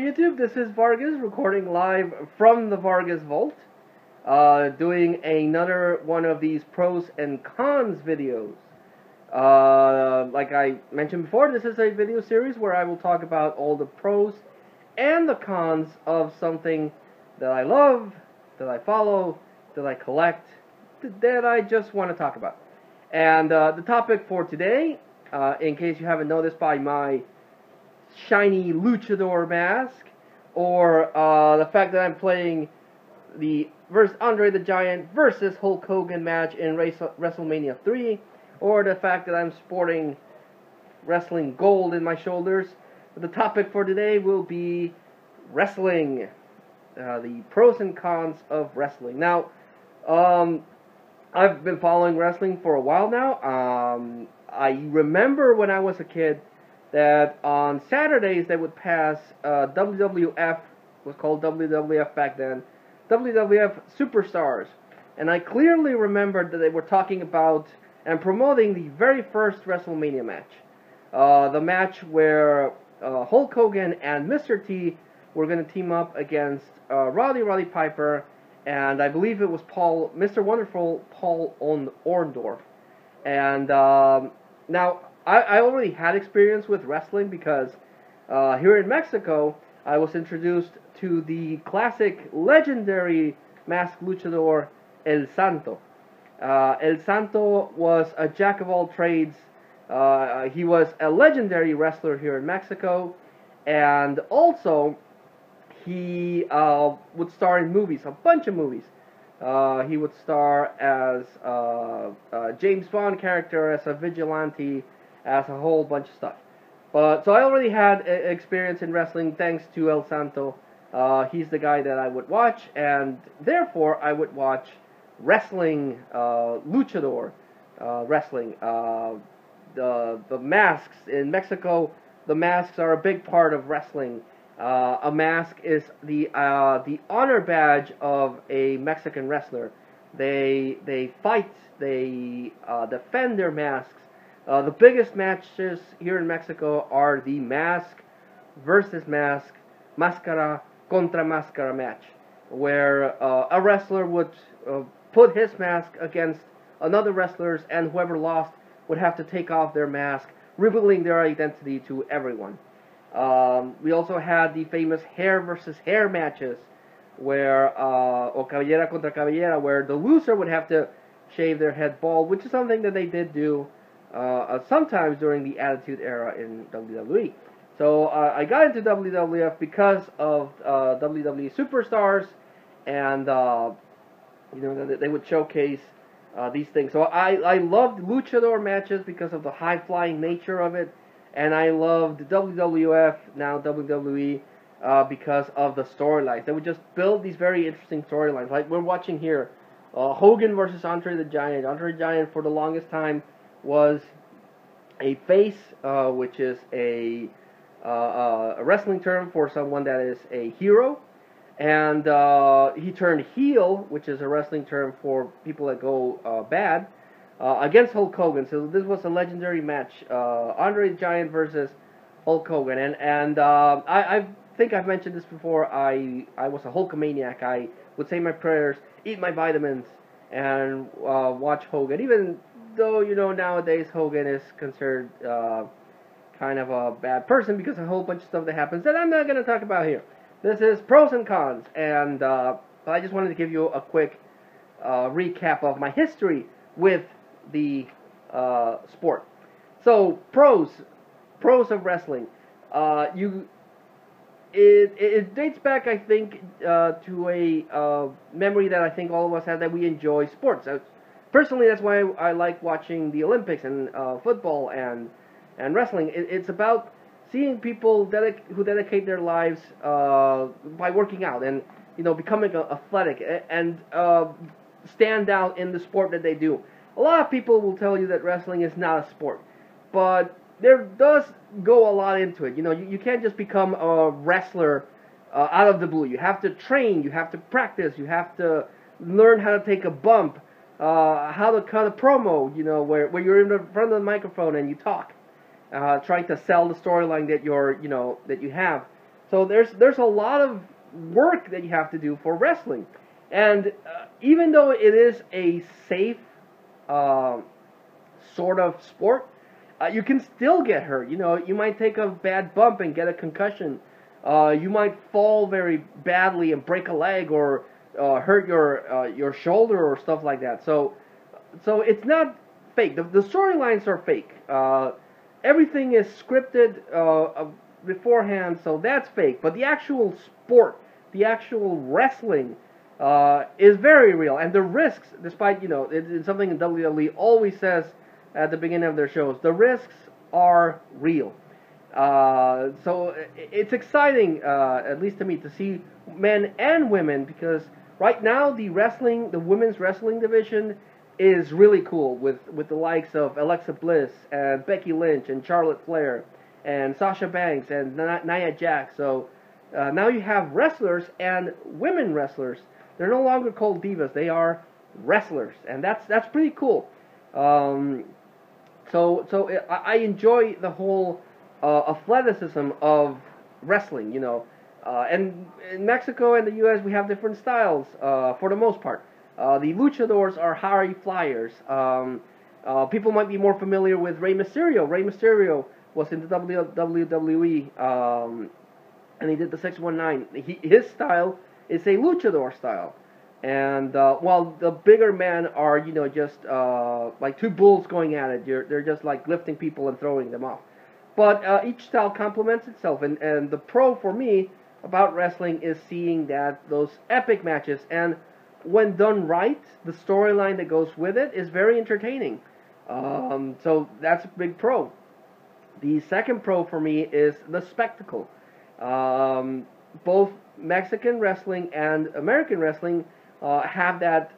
YouTube, this is Vargas recording live from the Vargas Vault, doing another one of these pros and cons videos. Like I mentioned before, this is a video series where I will talk about all the pros and the cons of something that I love, that I follow, that I collect, that I just want to talk about. And the topic for today, in case you haven't noticed by my shiny luchador mask, or the fact that I'm playing the Andre the Giant versus Hulk Hogan match in WrestleMania 3, or the fact that I'm sporting wrestling gold in my shoulders. The topic for today will be wrestling, the pros and cons of wrestling. Now, I've been following wrestling for a while now. I remember when I was a kid that on Saturdays they would pass WWF, was called WWF back then, WWF Superstars. And I clearly remembered that they were talking about and promoting the very first WrestleMania match. The match where Hulk Hogan and Mr. T were going to team up against Roddy Piper, and I believe it was Mr. Wonderful Paul Orndorff. And now, I already had experience with wrestling because here in Mexico, I was introduced to the classic, legendary masked luchador El Santo. El Santo was a jack of all trades. He was a legendary wrestler here in Mexico, and also he would star in movies, a bunch of movies. He would star as a James Bond character, as a vigilante, as a whole bunch of stuff. So I already had experience in wrestling thanks to El Santo. He's the guy that I would watch, and therefore I would watch wrestling, luchador wrestling. The masks in Mexico, the masks are a big part of wrestling. A mask is the honor badge of a Mexican wrestler. They fight, they defend their masks. The biggest matches here in Mexico are the mask versus mask, máscara contra máscara match, where a wrestler would put his mask against another wrestler's, and whoever lost would have to take off their mask, revealing their identity to everyone. We also had the famous hair versus hair matches, where o cabellera contra cabellera, where the loser would have to shave their head bald, which is something that they did do sometimes during the Attitude Era in WWE. So I got into WWF because of WWE Superstars, and they would showcase these things. So I loved luchador matches because of the high-flying nature of it, and I loved WWF, now WWE, because of the storylines. They would just build these very interesting storylines. Like we're watching here, Hogan versus Andre the Giant. Andre the Giant, for the longest time, was a face, which is a wrestling term for someone that is a hero, and he turned heel, which is a wrestling term for people that go bad, against Hulk Hogan. So this was a legendary match, Andre the Giant versus Hulk Hogan, and I think I've mentioned this before. I was a Hulkamaniac. I would say my prayers, eat my vitamins, and watch Hogan, even though, nowadays Hogan is considered kind of a bad person because of a whole bunch of stuff that happens that I'm not going to talk about here. This is pros and cons, and I just wanted to give you a quick recap of my history with the sport. So, pros of wrestling. It dates back, I think, to a memory that I think all of us have, that we enjoy sports. Personally, that's why I like watching the Olympics and football and wrestling. It's about seeing people who dedicate their lives by working out and becoming athletic and stand out in the sport that they do. A lot of people will tell you that wrestling is not a sport, but there does go a lot into it. You can't just become a wrestler out of the blue. You have to train, you have to practice, you have to learn how to take a bump, how to cut a promo, where you're in the front of the microphone and you talk, trying to sell the storyline that you have. So there's a lot of work that you have to do for wrestling, and even though it is a safe uh, sort of sport, you can still get hurt. You know, you might take a bad bump and get a concussion. You might fall very badly and break a leg or hurt your shoulder or stuff like that. So it's not fake. The storylines are fake. Everything is scripted beforehand, so that's fake. But the actual sport, the actual wrestling, is very real. And the risks, despite it's something WWE always says at the beginning of their shows, the risks are real. So it's exciting, at least to me, to see men and women, because right now the women's wrestling division is really cool with the likes of Alexa Bliss and Becky Lynch and Charlotte Flair and Sasha Banks and Nia Jax. So now you have wrestlers and women wrestlers. They're no longer called divas; they are wrestlers, and that's pretty cool. So I enjoy the whole athleticism of wrestling. And in Mexico and the U.S. we have different styles for the most part. The luchadors are high flyers. People might be more familiar with Rey Mysterio. Rey Mysterio was in the WWE, and he did the 619. His style is a luchador style. And while the bigger men are, just like two bulls going at it, they're just like lifting people and throwing them off. But each style complements itself. And the pro for me about wrestling is seeing those epic matches. And when done right, the storyline that goes with it is very entertaining. So that's a big pro. The second pro for me is the spectacle. Both Mexican wrestling and American wrestling have that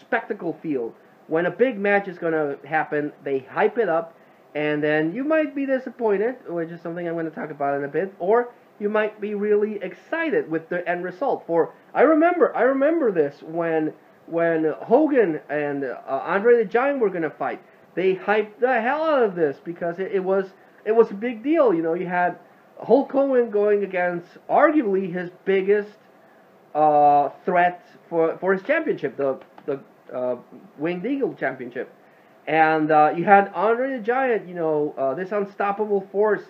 spectacle feel. When a big match is going to happen, they hype it up, and then you might be disappointed, which is something I'm going to talk about in a bit, or you might be really excited with the end result. I remember this when Hogan and Andre the Giant were going to fight. They hyped the hell out of this because it was a big deal. You had Hulk Hogan going against arguably his biggest threat for his championship, the Winged Eagle Championship, and you had Andre the Giant, this unstoppable force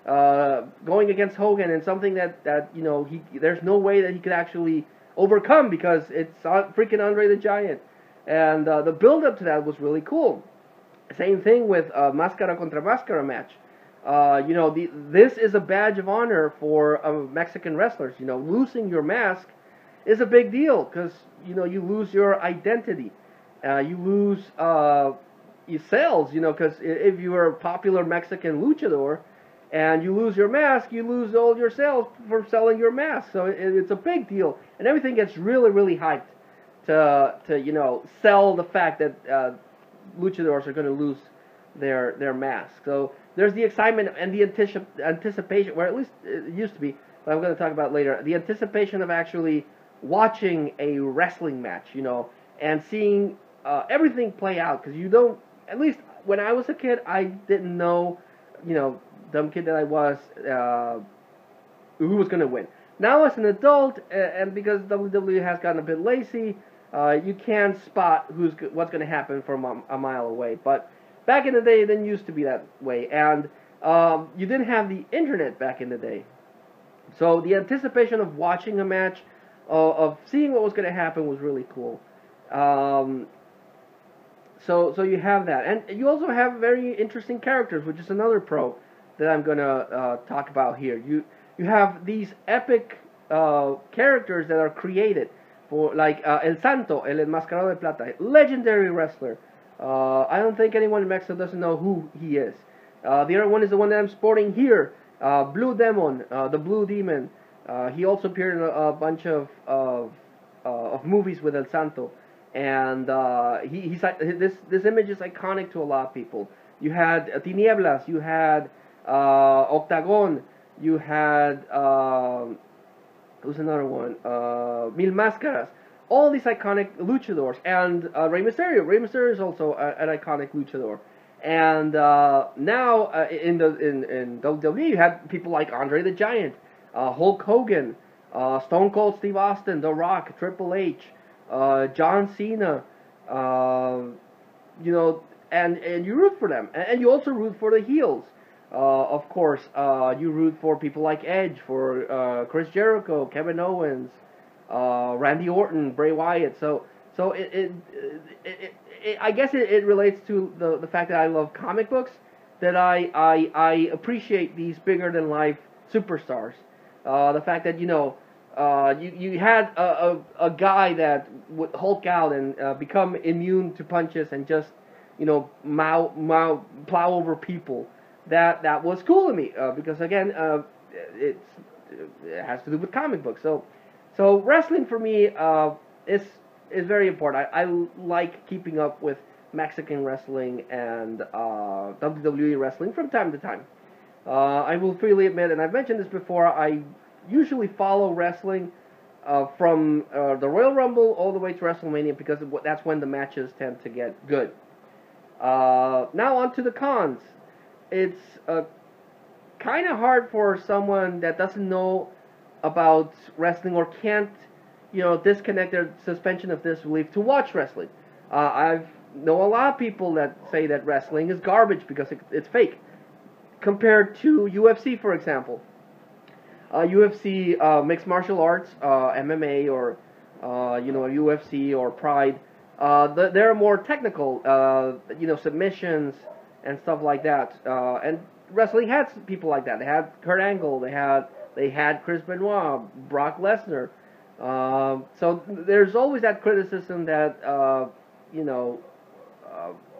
going against Hogan, and something that there's no way that he could actually overcome because it's freaking Andre the Giant, and the build up to that was really cool. Same thing with Máscara contra Máscara match. This is a badge of honor for Mexican wrestlers. Losing your mask is a big deal because you lose your identity, you lose your sales. Because if you are a popular Mexican luchador and you lose your mask, you lose all your sales for selling your mask. So it's a big deal, and everything gets really, really hyped to sell the fact that luchadors are going to lose their mask. So there's the excitement and the anticipation, or at least it used to be, but I'm going to talk about it later, the anticipation of actually watching a wrestling match, and seeing everything play out, because at least when I was a kid, I didn't know, dumb kid that I was, who was going to win. Now as an adult, and because WWE has gotten a bit lazy, you can spot what's going to happen from a mile away. But back in the day, it didn't used to be that way, and you didn't have the internet back in the day. So the anticipation of watching a match, of seeing what was going to happen, was really cool. So you have that, and you also have very interesting characters, which is another pro that I'm going to talk about here. You have these epic characters that are created for, like El Santo, El Enmascarado de Plata, legendary wrestler. I don't think anyone in Mexico doesn't know who he is. The other one is the one that I'm sporting here, Blue Demon, the Blue Demon. He also appeared in a bunch of movies with El Santo, and this image is iconic to a lot of people. You had Tinieblas, you had Octagon, you had who's another one? Mil Máscaras. All these iconic luchadors, and Rey Mysterio. Rey Mysterio is also an iconic luchador. And now in WWE, you have people like Andre the Giant, Hulk Hogan, Stone Cold Steve Austin, The Rock, Triple H, John Cena, you know, and you root for them, and you also root for the heels. Of course, you root for people like Edge, for Chris Jericho, Kevin Owens, Randy Orton, Bray Wyatt. So I guess it relates to the fact that I love comic books, that I appreciate these bigger than life superstars. The fact that you had a guy that would Hulk out and become immune to punches and just plow over people. That was cool to me because again it has to do with comic books. So wrestling for me is very important. I like keeping up with Mexican wrestling and WWE wrestling from time to time. I will freely admit, and I've mentioned this before, I usually follow wrestling from the Royal Rumble all the way to WrestleMania because that's when the matches tend to get good. Now on to the cons. It's kind of hard for someone that doesn't know about wrestling or can't, disconnect their suspension of disbelief to watch wrestling. I've know a lot of people that say that wrestling is garbage because it's fake. Compared to UFC, for example. UFC, mixed martial arts, MMA, or UFC or Pride, they're more technical, submissions and stuff like that. And wrestling had people like that. They had Kurt Angle. They had Chris Benoit, Brock Lesnar. So there's always that criticism that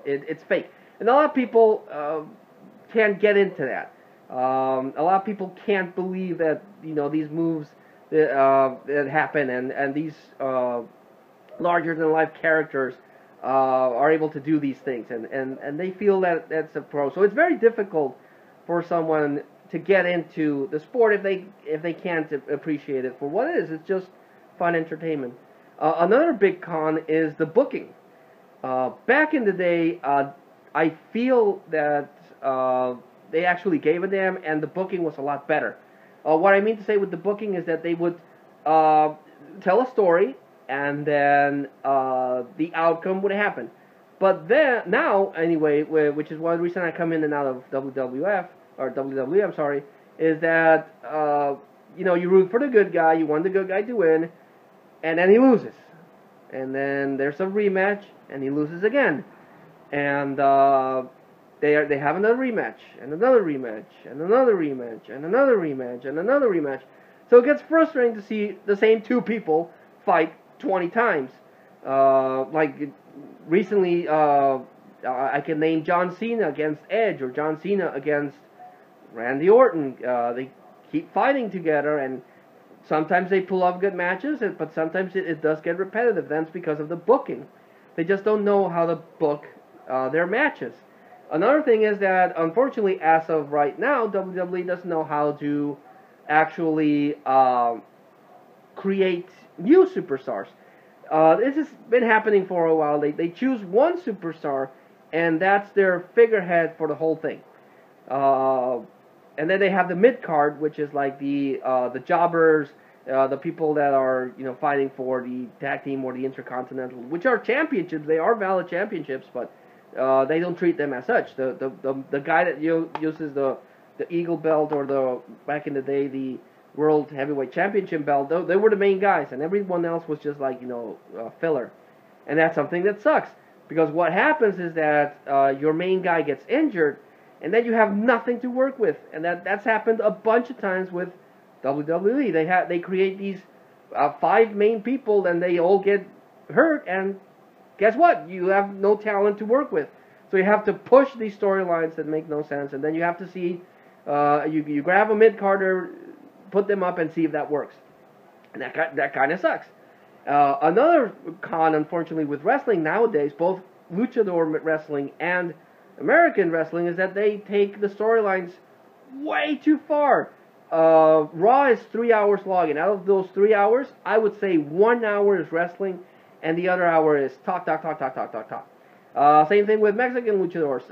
it's fake, and a lot of people can't get into that. A lot of people can't believe that these moves that happen and these larger than life characters are able to do these things, and they feel that that's a pro. So it's very difficult for someone to get into the sport if they can't appreciate it for what it is. It's just fun entertainment. Another big con is the booking. Back in the day, I feel that they actually gave a damn, and the booking was a lot better. What I mean to say with the booking is that they would tell a story, and then the outcome would happen. But then now, anyway, which is one reason I come in and out of WWF or WWE, I'm sorry, is that you root for the good guy, you want the good guy to win, and then he loses, and then there's a rematch, and he loses again, and they have another rematch, and another rematch, and another rematch, and another rematch, and another rematch. So it gets frustrating to see the same two people fight 20 times. Like recently, I can name John Cena against Edge, or John Cena against Randy Orton. They keep fighting together, and sometimes they pull off good matches, but sometimes it does get repetitive. That's because of the booking. They just don't know how to book their matches. Another thing is that, unfortunately, as of right now, WWE doesn't know how to actually create new superstars. This has been happening for a while. They choose one superstar, and that's their figurehead for the whole thing. And then they have the mid card, which is like the jobbers, the people that are fighting for the tag team or the intercontinental, which are championships. They are valid championships, but they don't treat them as such. The guy that uses the Eagle belt, or back in the day the World Heavyweight Championship belt, they were the main guys, and everyone else was just like filler, and that's something that sucks, because what happens is that your main guy gets injured, and then you have nothing to work with, and that's happened a bunch of times with WWE. They create these 5 main people, and they all get hurt, and guess what? You have no talent to work with. So you have to push these storylines that make no sense, and then you have to see, you grab a mid-carder, put them up, and see if that works. And that kind of sucks. Another con, unfortunately, with wrestling nowadays, both luchador wrestling and American wrestling, is that they take the storylines way too far. Raw is 3 hours long, and out of those 3 hours, I would say 1 hour is wrestling, and the other hour is talk. Same thing with Mexican luchadors.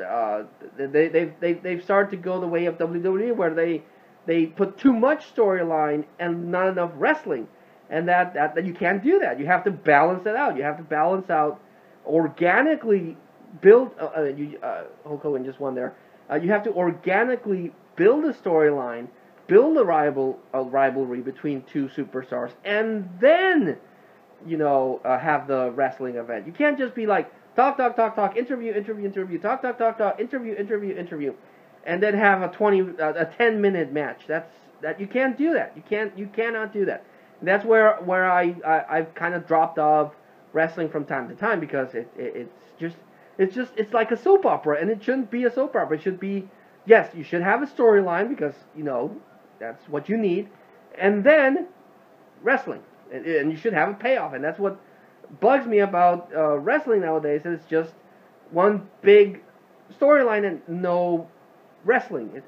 They've started to go the way of WWE, where they they put too much storyline and not enough wrestling, and that you can't do that. You have to balance it out. You have to balance out organically build. Hulk Hogan just won there. You have to organically build a storyline, build a rivalry between two superstars, and then have the wrestling event. You can't just be like talk, interview, talk, interview, and then have a 10-minute match. That you can't do that. You cannot do that. And that's where I've kind of dropped off wrestling from time to time, because it's like a soap opera, and it shouldn't be a soap opera. It should be, yes, you should have a storyline, because that's what you need, and then wrestling, and you should have a payoff. And that's what bugs me about wrestling nowadays. It's just one big storyline and no wrestling.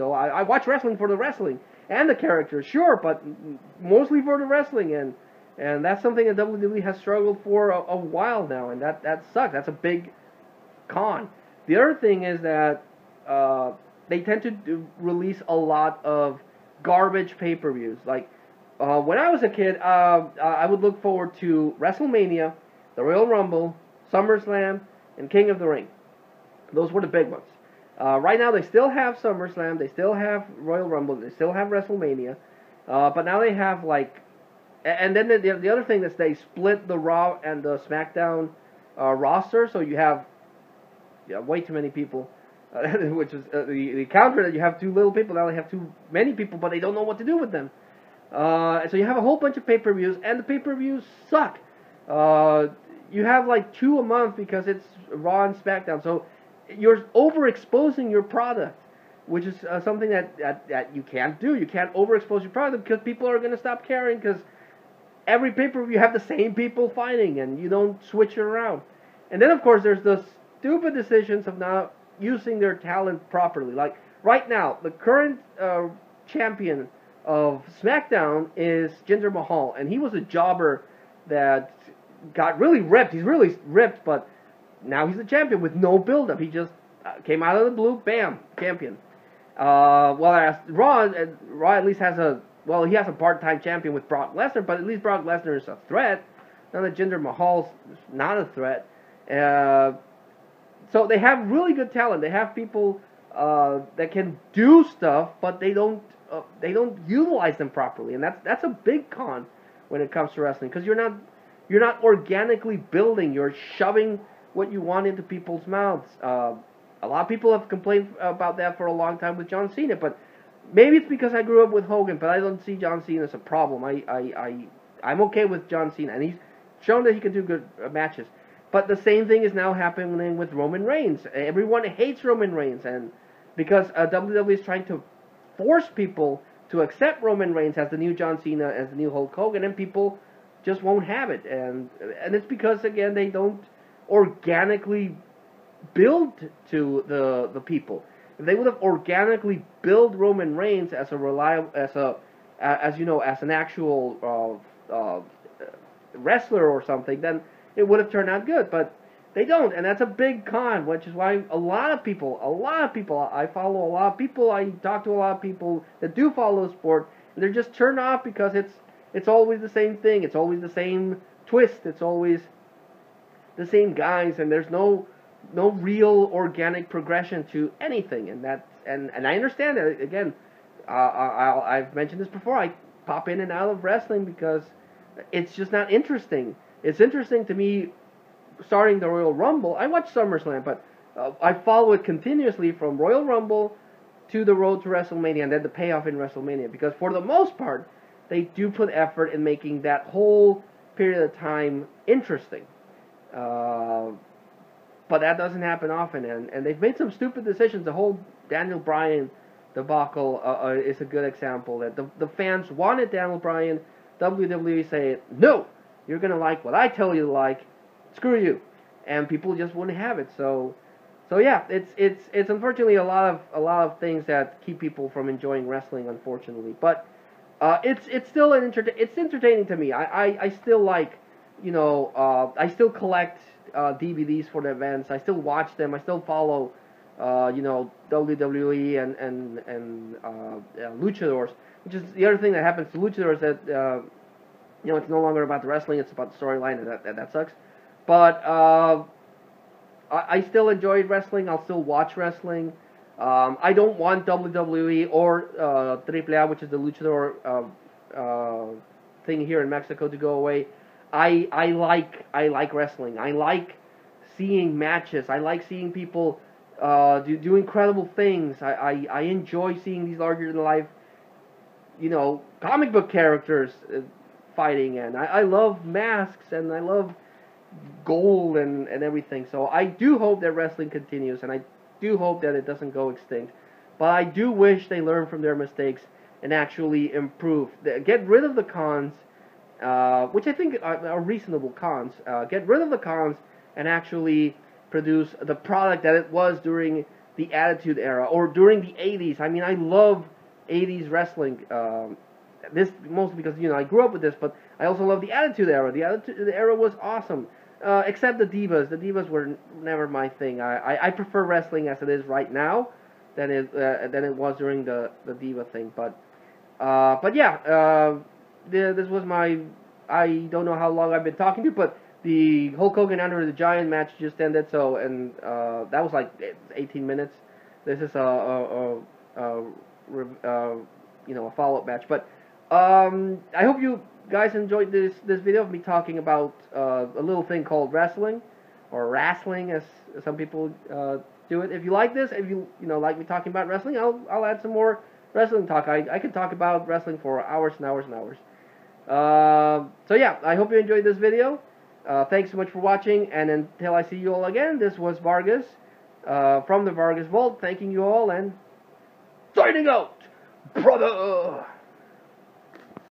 I watch wrestling for the wrestling and the characters, sure, but mostly for the wrestling, and that's something that WWE has struggled for a while now, and that sucks. That's a big con. The other thing is that they tend to release a lot of garbage pay-per-views. Like when I was a kid, I would look forward to WrestleMania, the Royal Rumble, SummerSlam, and King of the Ring. Those were the big ones. Right now, they still have SummerSlam, they still have Royal Rumble, they still have WrestleMania, but now they have and then the other thing is they split the Raw and the SmackDown roster, so you have way too many people, which is the counter that you have too little people. Now they have too many people, but they don't know what to do with them. So you have a whole bunch of pay-per-views, and the pay-per-views suck. You have 2 a month because it's Raw and SmackDown, so you're overexposing your product, which is something that you can't do. You can't overexpose your product, because people are going to stop caring, because every pay-per-view you have the same people fighting, and you don't switch it around. And then, of course, there's the stupid decisions of not using their talent properly. Like, right now, the current champion of SmackDown is Jinder Mahal, and he was a jobber that got really ripped. He's really ripped, but now he's a champion with no build-up. He just came out of the blue, bam, champion. Whereas Raw at least has he has a part-time champion with Brock Lesnar, but at least Brock Lesnar is a threat. Now that Jinder Mahal's not a threat. So they have really good talent. They have people that can do stuff, but they don't utilize them properly, and that's a big con when it comes to wrestling, because you're not organically building. You're shoving what you want into people's mouths. A lot of people have complained about that for a long time with John Cena, but maybe it's because I grew up with Hogan, but I don't see John Cena as a problem. I'm okay with John Cena, and he's shown that he can do good matches. But the same thing is now happening with Roman Reigns. Everyone hates Roman Reigns, and because WWE is trying to force people to accept Roman Reigns as the new John Cena, as the new Hulk Hogan, and people just won't have it. And it's because, again, they don't organically build to the people. If they would have organically built Roman Reigns as an actual wrestler or something, then it would have turned out good. But they don't, and that's a big con, which is why a lot of people, I follow a lot of people, I talk to a lot of people that do follow the sport, and they're just turned off because it's always the same thing, it's always the same twist, it's always the same guys, and there's no real organic progression to anything, and I understand that. Again, I've mentioned this before. I pop in and out of wrestling because it's just not interesting. It's interesting to me starting the Royal Rumble. I watch SummerSlam, but I follow it continuously from Royal Rumble to the road to WrestleMania, and then the payoff in WrestleMania, because for the most part, they do put effort in making that whole period of time interesting. But that doesn't happen often, and they've made some stupid decisions. The whole Daniel Bryan debacle is a good example. That the fans wanted Daniel Bryan. WWE say, no, you're going to like what I tell you to like. Screw you. And people just wouldn't have it. So yeah, it's unfortunately a lot of things that keep people from enjoying wrestling, unfortunately. But it's still it's entertaining to me. I still like, I still collect DVDs for the events. I still watch them. I still follow you know, WWE and luchadors, which is the other thing that happens to luchadors, that you know, it's no longer about the wrestling, it's about the storyline, and that sucks. But I still enjoyed wrestling. I'll still watch wrestling. I don't want WWE or AAA, which is the luchador thing here in Mexico, to go away. I like wrestling. I like seeing matches. I like seeing people do incredible things. I enjoy seeing these larger than life, you know, comic book characters fighting, and I love masks, and I love gold and everything. So I do hope that wrestling continues, and I do hope that it doesn't go extinct. But I do wish they learn from their mistakes and actually improve. Get rid of the cons, which I think are reasonable cons. Get rid of the cons and actually produce the product that it was during the Attitude Era or during the 80s. I mean, I love 80s wrestling. This mostly because, you know, I grew up with this, but I also love the Attitude Era. The Attitude Era was awesome, except the Divas. The Divas were never my thing. I prefer wrestling as it is right now than it was during the Diva thing. But yeah, this was my. I don't know how long I've been talking to you, but the Hulk Hogan Andre the Giant match just ended. So, and that was like 18 minutes. This is a you know, a follow-up match. But I hope you guys enjoyed this video of me talking about a little thing called wrestling, or wrestling as some people do it. If you like this, if you know, like me talking about wrestling, I'll add some more wrestling talk. I can talk about wrestling for hours and hours and hours. So yeah, I hope you enjoyed this video. Thanks so much for watching, and until I see you all again, this was Vargas from the Vargas Vault, thanking you all and signing out, brother!